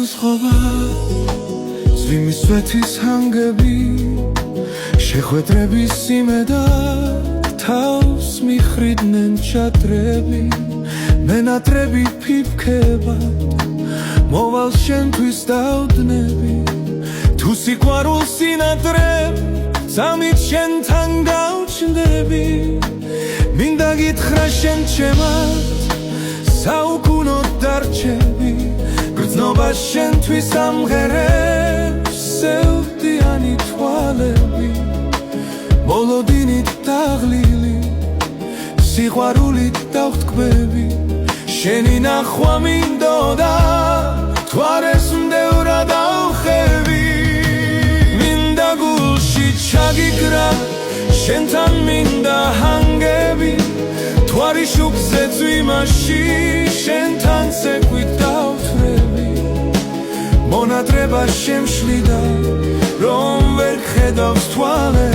მოსღობა ზვიმის წვეთის ჰანგები შეხვედრების იმედად თავს მიხრიდნენ ჩადრები მენატრები ფიფქებად მოვალ შენთვის დავდნები თუ სიყვარულს სინათრებ სამით შენთან გავჩნდები მინდა გითხრა შენ ჩემად საუკუნოდ დარჩები გრძნობა შენთვის ამღერებს სევდიანი თვალები მოლოდინით დაღლილი სიყვარულით დავთქმები შენი ნახვა მინდოდა თვარეს მდევრა დავხევი მინდა გულში ჩაგიგრა შენთან მინდა ჰანგები თვარი შუქზე წვიმაში შენთან ცეკვით დავთვრები მონატრება შემშლიდა რომ ვერ ხედავს თვალები